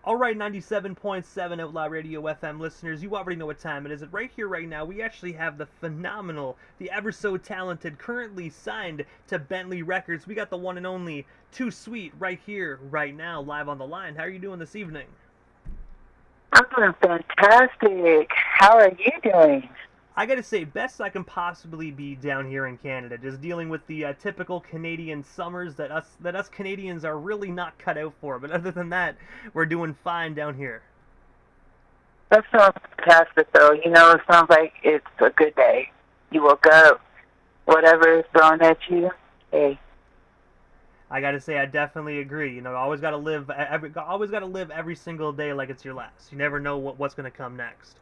All right, 97.7 Outlaw Radio FM listeners, you already know what time it is. Right here, right now, we actually have the phenomenal, the ever so talented, currently signed to Bentley Records. We got the one and only TooSweet right here, right now, live on the line. How are you doing this evening? I'm doing fantastic. How are you doing? I gotta say, best I can possibly be down here in Canada, just dealing with the typical Canadian summers that us Canadians are really not cut out for. But other than that, we're doing fine down here. That sounds fantastic, though. You know, it sounds like it's a good day. You woke up, whatever is thrown at you, hey. I gotta say, I definitely agree. You know, always gotta live every single day like it's your last. You never know what's gonna come next.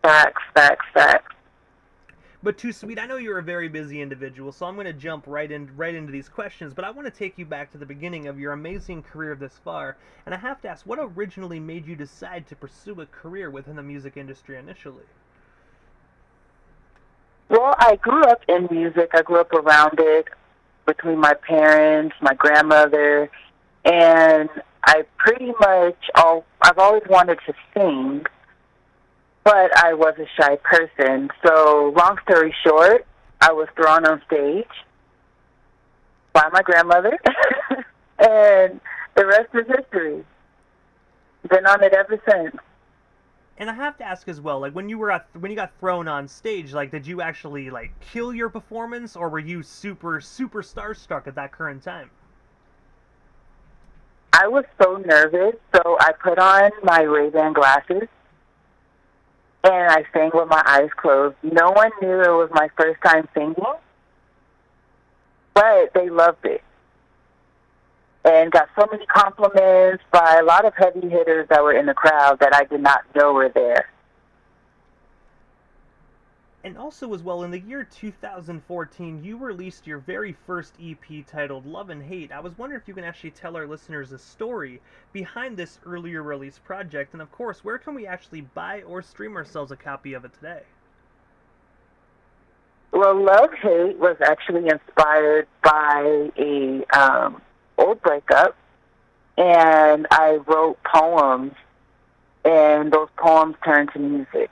Facts, facts, facts. But TooSweet, I know you're a very busy individual, so I'm going to jump right into these questions, but I want to take you back to the beginning of your amazing career this far, and I have to ask, what originally made you decide to pursue a career within the music industry initially? Well, I grew up in music. I grew up around it, between my parents, my grandmother, and I've always wanted to sing, but I was a shy person. So, long story short, I was thrown on stage by my grandmother, and the rest is history. Been on it ever since. And I have to ask as well, like when you got thrown on stage, like did you actually like kill your performance, or were you super starstruck at that current time? I was so nervous, so I put on my Ray-Ban glasses, and I sang with my eyes closed. No one knew it was my first time singing, but they loved it. And got so many compliments by a lot of heavy hitters that were in the crowd that I did not know were there. And also as well, in the year 2014, you released your very first EP titled Love and Hate. I was wondering if you can actually tell our listeners the story behind this earlier release project, and of course, where can we actually buy or stream ourselves a copy of it today? Well, Love Hate was actually inspired by a old breakup, and I wrote poems, and those poems turned to music.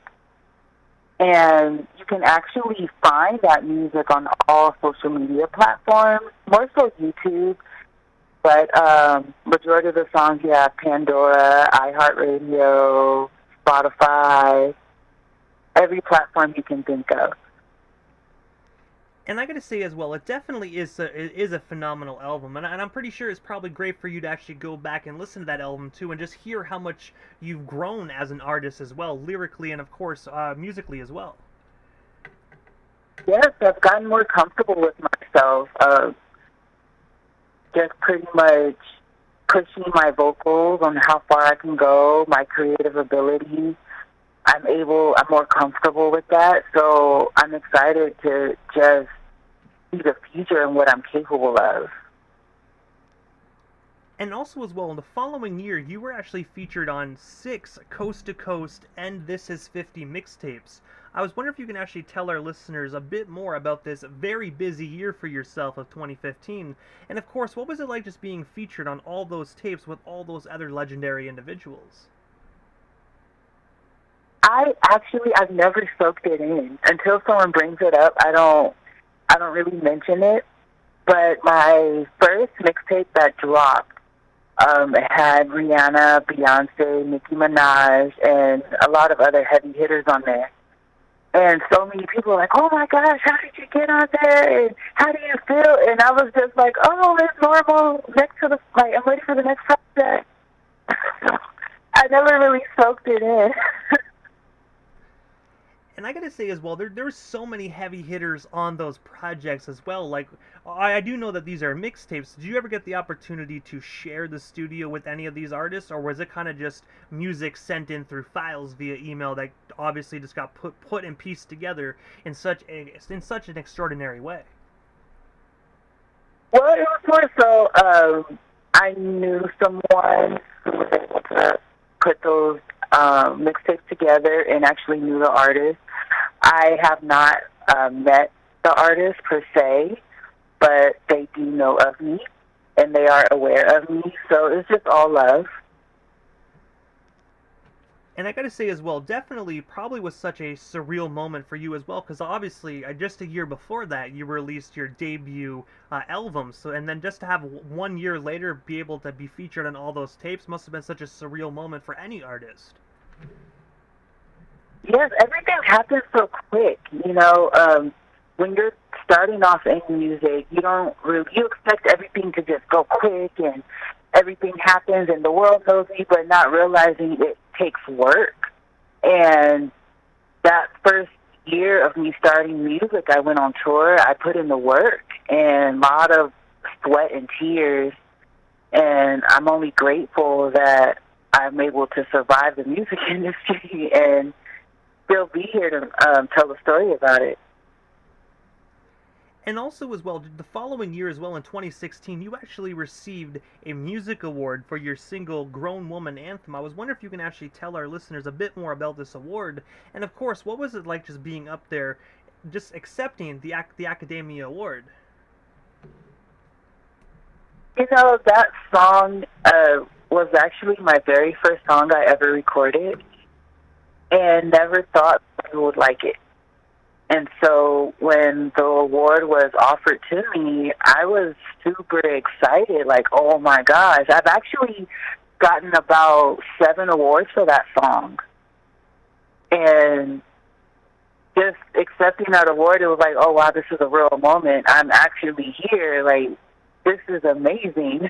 And you can actually find that music on all social media platforms, more so YouTube, but majority of the songs you have Pandora, iHeartRadio, Spotify, every platform you can think of. And I gotta say as well, it definitely is a phenomenal album, and I'm pretty sure it's probably great for you to actually go back and listen to that album too, and just hear how much you've grown as an artist as well, lyrically and of course musically as well. Yes, I've gotten more comfortable with myself. Just pretty much pushing my vocals on how far I can go, my creative ability. I'm more comfortable with that, so I'm excited to just see the future and what I'm capable of. And also as well, in the following year, you were actually featured on 6 Coast to Coast and This Is 50 mixtapes. I was wondering if you can actually tell our listeners a bit more about this very busy year for yourself of 2015. And of course, what was it like just being featured on all those tapes with all those other legendary individuals? I've never soaked it in. Until someone brings it up, I don't really mention it. But my first mixtape that dropped, it had Rihanna, Beyonce, Nicki Minaj, and a lot of other heavy hitters on there. And so many people were like, oh my gosh, how did you get on there? And how do you feel? And I was just like, oh, it's normal. I'm ready for the next project. I never really soaked it in. And I gotta say as well, there's so many heavy hitters on those projects as well. Like, I do know that these are mixtapes. Did you ever get the opportunity to share the studio with any of these artists, or was it kind of just music sent in through files via email that obviously just got put and pieced together in such an extraordinary way? Well, it was more so I knew someone who was able to put those mixtapes together and actually knew the artist. I have not met the artist per se, but they do know of me, and they are aware of me, so it's just all love. And I got to say as well, definitely probably was such a surreal moment for you as well, because obviously just a year before that you released your debut album. So and then just to have 1 year later be able to be featured on all those tapes must have been such a surreal moment for any artist. Yes, everything happens so quick. When you're starting off in music, you expect everything to just go quick and everything happens and the world knows me, but not realizing it takes work. And that first year of me starting music, I went on tour. I put in the work and a lot of sweat and tears. And I'm only grateful that I'm able to survive the music industry and still be here to tell a story about it. And also as well, the following year as well, in 2016, you actually received a music award for your single Grown Woman Anthem. I was wondering if you can actually tell our listeners a bit more about this award. And of course, what was it like just being up there, just accepting the Academia Award? That song was actually my very first song I ever recorded and never thought I would like it. And so when the award was offered to me, I was super excited, like, oh my gosh. I've actually gotten about 7 awards for that song. And just accepting that award, it was like, oh wow, this is a real moment. I'm actually here. Like, this is amazing.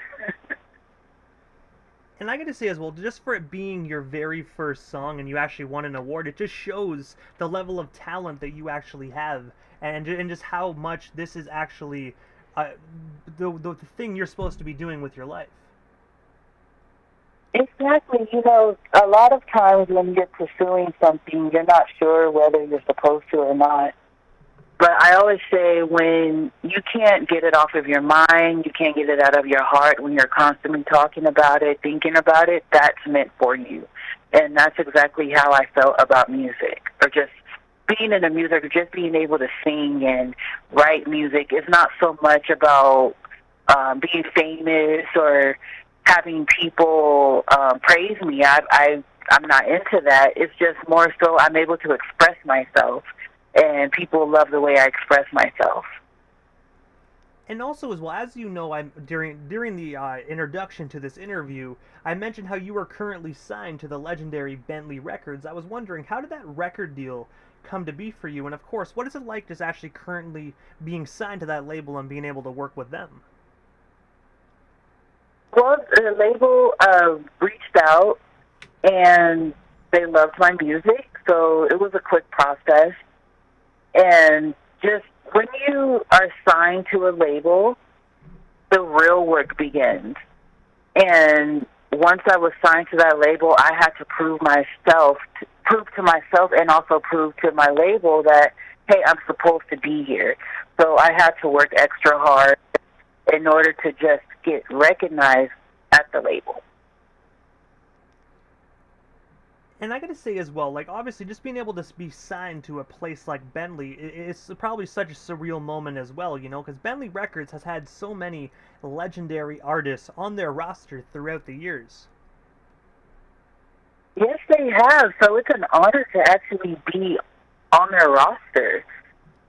And I got to say as well, just for it being your very first song and you actually won an award, it just shows the level of talent that you actually have, and just how much this is actually the thing you're supposed to be doing with your life. Exactly. A lot of times when you're pursuing something, you're not sure whether you're supposed to or not. But I always say when you can't get it off of your mind, you can't get it out of your heart, when you're constantly talking about it, thinking about it, that's meant for you. And that's exactly how I felt about music, or just being in the music, or just being able to sing and write music. It's not so much about being famous or having people praise me. I'm not into that. It's just more so I'm able to express myself. And people love the way I express myself. And also, as well, as you know, during the introduction to this interview, I mentioned how you were currently signed to the legendary Bentley Records. I was wondering, how did that record deal come to be for you? And of course, what is it like just actually currently being signed to that label and being able to work with them? Well, the label reached out, and they loved my music, so it was a quick process. And just when you are signed to a label, the real work begins. And once I was signed to that label, I had to prove to myself and also prove to my label that, hey, I'm supposed to be here. So I had to work extra hard in order to just get recognized at the label. And I gotta say as well, like, obviously just being able to be signed to a place like Bentley, it's probably such a surreal moment as well, because Bentley Records has had so many legendary artists on their roster throughout the years. Yes, they have. So it's an honor to actually be on their roster.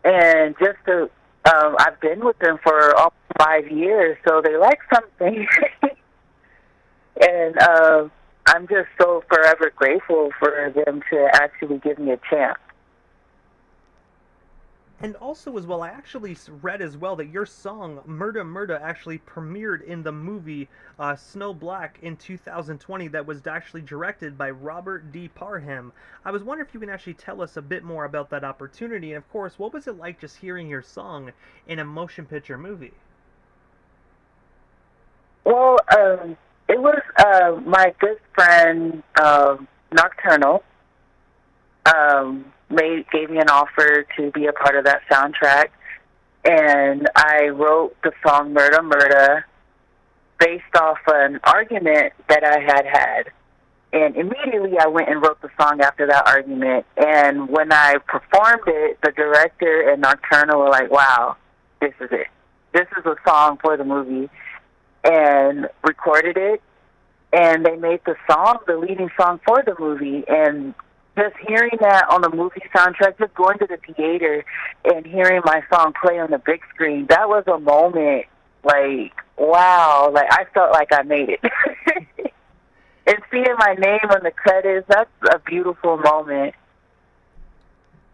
And I've been with them for almost 5 years, so they like something. And I'm just so forever grateful for them to actually give me a chance. And also as well, I actually read as well that your song Murda Murda actually premiered in the movie Snow Black in 2020 that was actually directed by Robert D. Parham. I was wondering if you can actually tell us a bit more about that opportunity, and of course, what was it like just hearing your song in a motion picture movie? Well, it was my good friend Nocturnal gave me an offer to be a part of that soundtrack, and I wrote the song Murda Murda based off an argument that I had. And immediately I went and wrote the song after that argument, and when I performed it, the director and Nocturnal were like, wow, this is it. This is a song for the movie, and recorded it. and they made the song the leading song for the movie. And just hearing that on the movie soundtrack, just going to the theater and hearing my song play on the big screen, that was a moment, like, wow, like I felt like I made it. And seeing my name on the credits, that's a beautiful moment.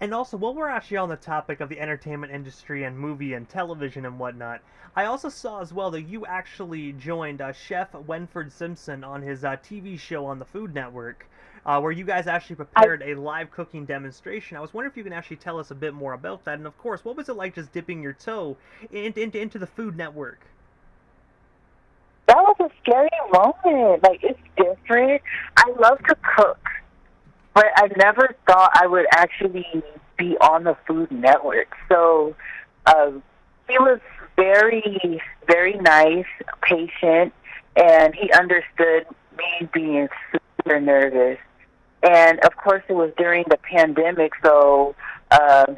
And also, while we're actually on the topic of the entertainment industry and movie and television and whatnot, I also saw as well that you actually joined Chef Wenford Simpson on his TV show on the Food Network, where you guys actually prepared a live cooking demonstration. I was wondering if you can actually tell us a bit more about that, and of course, what was it like just dipping your toe into the Food Network? That was a scary moment. Like, it's different. I love to cook, but I never thought I would actually be on the Food Network. So he was very, very nice, patient, and he understood me being super nervous. And, of course, it was during the pandemic, so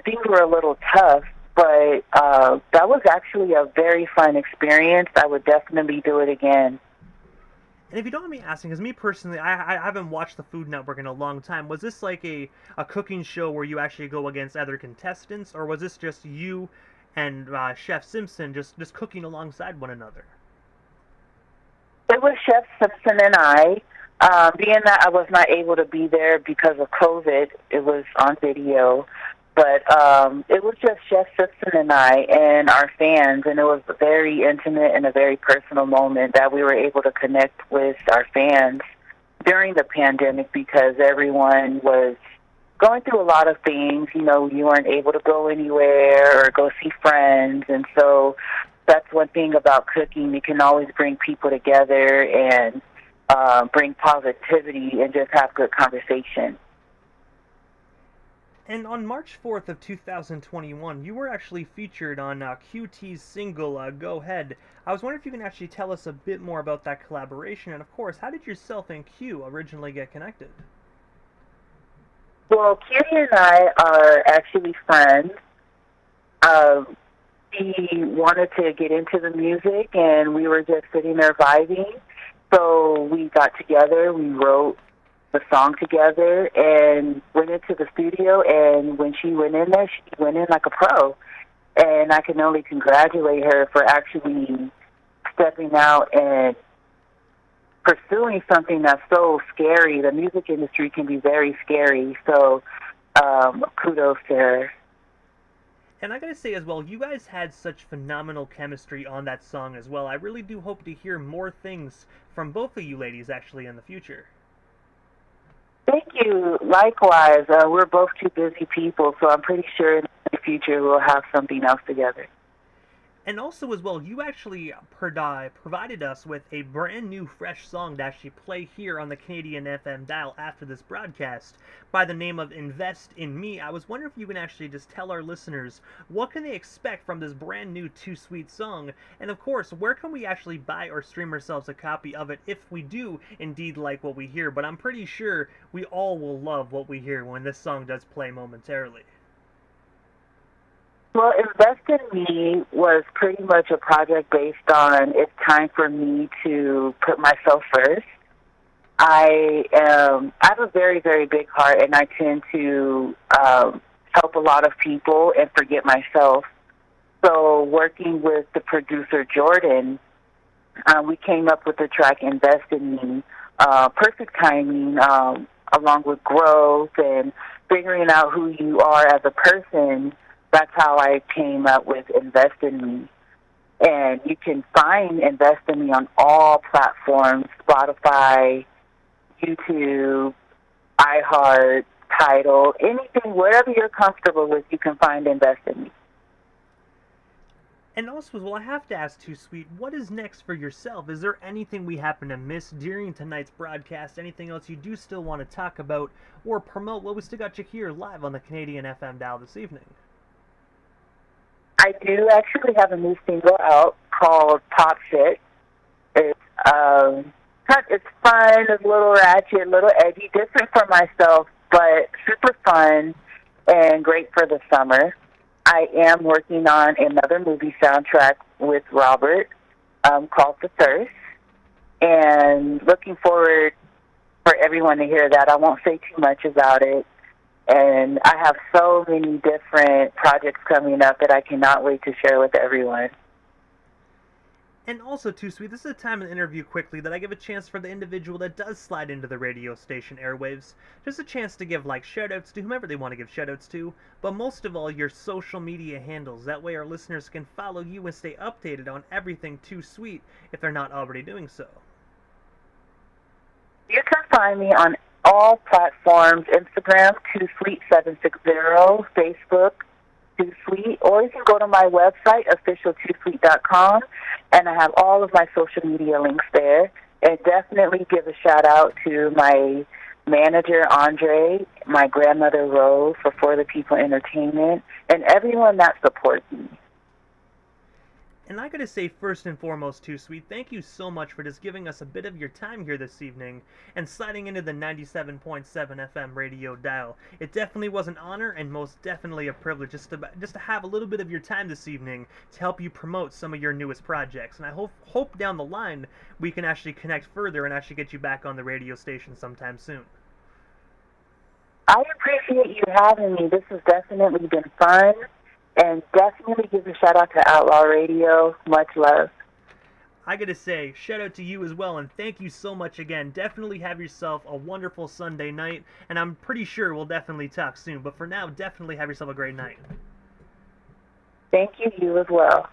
things were a little tough. But that was actually a very fun experience. I would definitely do it again. And if you don't mind me asking, because me personally, I haven't watched the Food Network in a long time. Was this like a cooking show where you actually go against other contestants, or was this just you and Chef Simpson just cooking alongside one another? It was Chef Simpson and I. Being that I was not able to be there because of COVID, it was on video. But it was just Chef Simpson and I and our fans, and it was very intimate and a very personal moment that we were able to connect with our fans during the pandemic because everyone was going through a lot of things. You know, you weren't able to go anywhere or go see friends, and so that's one thing about cooking. You can always bring people together and bring positivity and just have good conversation. And on March 4th of 2021, you were actually featured on QT's single, Go Ahead. I was wondering if you can actually tell us a bit more about that collaboration, and of course, how did yourself and Q originally get connected? Well, Cutie and I are actually friends. He wanted to get into the music, and we were just sitting there vibing. So we got together, we wrote the song together, and went into the studio, and when she went in there, she went in like a pro. And I can only congratulate her for actually stepping out and pursuing something that's so scary. The music industry can be very scary, so kudos to her. And I gotta say as well, you guys had such phenomenal chemistry on that song as well. I really do hope to hear more things from both of you ladies actually in the future. Thank you. Likewise, we're both two busy people, so I'm pretty sure in the future we'll have something else together. And also as well, you actually provided us with a brand new fresh song to actually play here on the Canadian FM dial after this broadcast by the name of Invest in Me. I was wondering if you can actually just tell our listeners what can they expect from this brand new TooSweet song, and of course, where can we actually buy or stream ourselves a copy of it if we do indeed like what we hear. But I'm pretty sure we all will love what we hear when this song does play momentarily. Well, Invest in Me was pretty much a project based on it's time for me to put myself first. I have a very, very big heart, and I tend to help a lot of people and forget myself. So working with the producer, Jordan, we came up with the track Invest in Me. Perfect timing, along with growth and figuring out who you are as a person. That's how I came up with Invest in Me. And you can find Invest in Me on all platforms, Spotify, YouTube, iHeart, Tidal, anything, whatever you're comfortable with, you can find Invest in Me. And also, well, I have to ask TooSweet, what is next for yourself? Is there anything we happen to miss during tonight's broadcast? Anything else you do still want to talk about or promote? Well, we still got you here live on the Canadian FM dial this evening. I do actually have a new single out called Pop Shit. It's fun, it's a little ratchet, a little edgy, different for myself, but super fun and great for the summer. I am working on another movie soundtrack with Robert called The Thirst. and looking forward for everyone to hear that. I won't say too much about it. And I have so many different projects coming up that I cannot wait to share with everyone. And also, TooSweet, this is a time in the interview quickly that I give a chance for the individual that does slide into the radio station airwaves, just a chance to give like shoutouts to whomever they want to give shoutouts to, but most of all your social media handles. That way our listeners can follow you and stay updated on everything TooSweet if they're not already doing so. You can find me on all platforms: Instagram, TooSweet760, Facebook, TooSweet, or you can go to my website, official2sweet.com, and I have all of my social media links there. And definitely give a shout-out to my manager, Andre, my grandmother, Rose, for the People Entertainment, and everyone that supports me. And I gotta say, first and foremost, TooSweet, thank you so much for just giving us a bit of your time here this evening and sliding into the 97.7 FM radio dial. It definitely was an honor and most definitely a privilege just to have a little bit of your time this evening to help you promote some of your newest projects. And I hope down the line we can actually connect further and actually get you back on the radio station sometime soon. I appreciate you having me. This has definitely been fun. And definitely give a shout-out to Outlaw Radio. Much love. I gotta say, shout out to you as well, and thank you so much again. Definitely have yourself a wonderful Sunday night, and I'm pretty sure we'll definitely talk soon. But for now, definitely have yourself a great night. Thank you, you as well.